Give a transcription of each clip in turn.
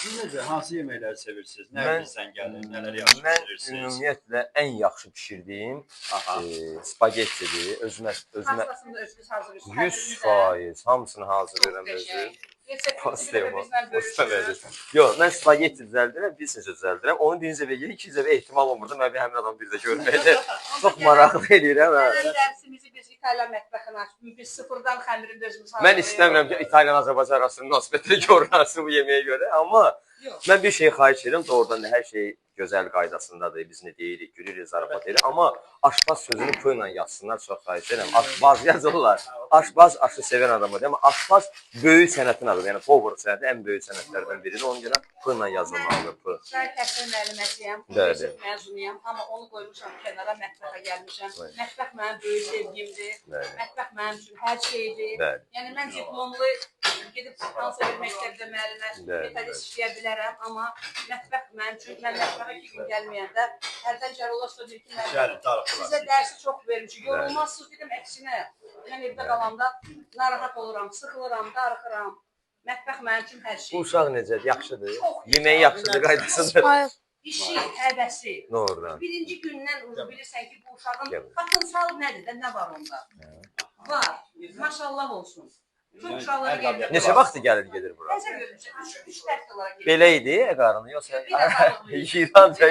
Siz necə, hansı yeməkləri sevirsiniz? Nə Mən bizdən gəlir, nələr yaxşı mən bişirirsiniz? ümumiyyətlə ən yaxşı bişirdiyim Aha. spagettidir. Özümə Pastasını da özünüz hazırlayırsınız. 100% hamısını hazırlayıram Çox özüm. qəşəng. Reseptinizi Pastaya bir də bax. bizlə bölüşün. Yox, mən spagetti düzəldirəm, biz necə düzəldirəm. Onu birinci dəfə yedik, ikinci dəfə ehtimal olmurdu. Mən bir həmin adamı bir də görməyəcəm. Çox maraqlı eləyirəm. Gələn dərsimizi biz İtalyan mətbəxinə açdıq. Biz sıfırdan xəmirini özümüz hazırlayırıq. Mən istəmirəm ki, İtalyan-Azərbaycan arasında münasibətləri görünsün bu yeməyə görə, amma mən bir şey xahiş edirəm, doğrudan da hər şey gözəl qaydasındadır. Biz nə deyirik, gülürük, zarafat edirik, amma aşpaz sözünü P ilə yazsınlar, çox xahiş edirəm. Aşpaz yazırlar. Aşpaz aşı sevən adamdır. Amma aşpaz böyük sənətin adıdır. Yəni povur sənəti ən böyük sənətlərdən biridir. Ona görə P ilə yazılmalıdır. P. Mən təhsil müəlliməsiyəm, Bəli. universitet məzunuyam, amma onu qoymuşam kənara, mətbəxə gəlmişəm. Mətbəx mənim böyük sevgimdir. Mətbəx mənim üçün hər şeydir. Yəni mən diplomlu gedib hansı bir məktəbdə müəllimə, metodist işləyə bilərəm, amma mətbəx mənim üçün, mən mətbəxə 2 gün gəlməyəndə hərdən Cərolasda deyir ki, sizə dərsi çox vermişik, yorulmazsınız dedim, əksinə. Mən evdə qalanda narahat oluram, sıxılıram, darıxıram. Mətbəx mənim üçün hər şey. Bu uşaq necədir? Yaxşıdır. Yeməyi yaxşıdır, qaydasıdır. İşi, həvəsi. Doğrudan. Birinci gündən bilirsən ki, bu uşağın potensial nədir də, nə var onda? Var. Maşallah olsun. Neçə vaxtı gəlir, gedir bura? Nəsə görmüşəm, 3 dəfələrə gedir. Belə idi qarını, yoxsa? Bir azarlıq. İranca.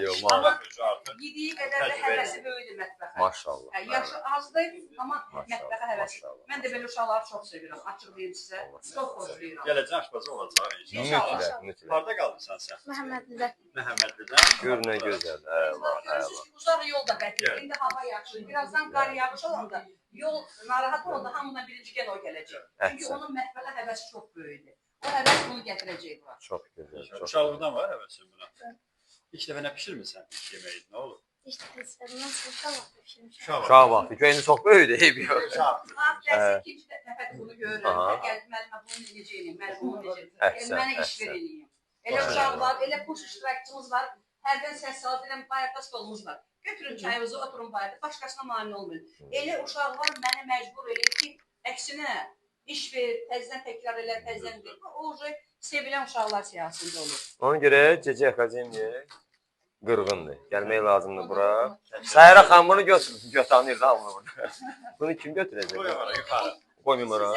Yox, amma yediyi qədər də həvəsi böyüdür mətbəxə. Maşallah. Yaşı azdır, amma mətbəxə həvəsi. Mən də belə uşaqları çox sevirəm, açıq deyim sizə. Çox xoşlayıram. Gələcək aşpazı olacaq inşallah. Mütləq. Harda qalırsan sən? Məhəmmədlidə. Məhəmmədlidən. Gör nə gözəl. Görürsünüz ki, uzaq yol da qətir. İndi hava yaxşı. Birazdan qar yağış olanda yol narahat olanda hamına birinci gen o gələcək. Çünki onun mətbəxə həvəsi çox böyükdür. O həvəs bunu gətirəcək bura. Çox gözəl. Uşaqlıqdan var həvəsin buna. İlk dəfə nə bişirmirsən ilk yeməyi? Nə olur? İşte testlərindən uşaq vaxtı pişirmişəm. Uşaq vaxtı. Göyəni çox böyükdür, eyb yox. Dərsə ikinci dəfə bunu görürəm. Gəlib müəllimə bunu necə eləyim, müəllim bunu necə eləyim. Mənə iş veriləyim. Elə uşaqlar, elə kurs iştirakçımız var. Hərdən səs salat eləm, bayaqda stolumuz var. Götürün çayınızı, oturun bayaqda, başqasına mane olmayın. Elə uşaqlar məni məcbur eləyir ki, əksinə iş ver, təzdən təkrar elə, təzdən ver. O sevilən uşaqlar siyasında olur. Ona görə Cəcə Akademiya qırğındır. Gəlmək lazımdır bura. Səhərə xan bunu götürür, götürür hamını burada. Bunu kim götürəcək? Yuxarı. Qoymayım ora.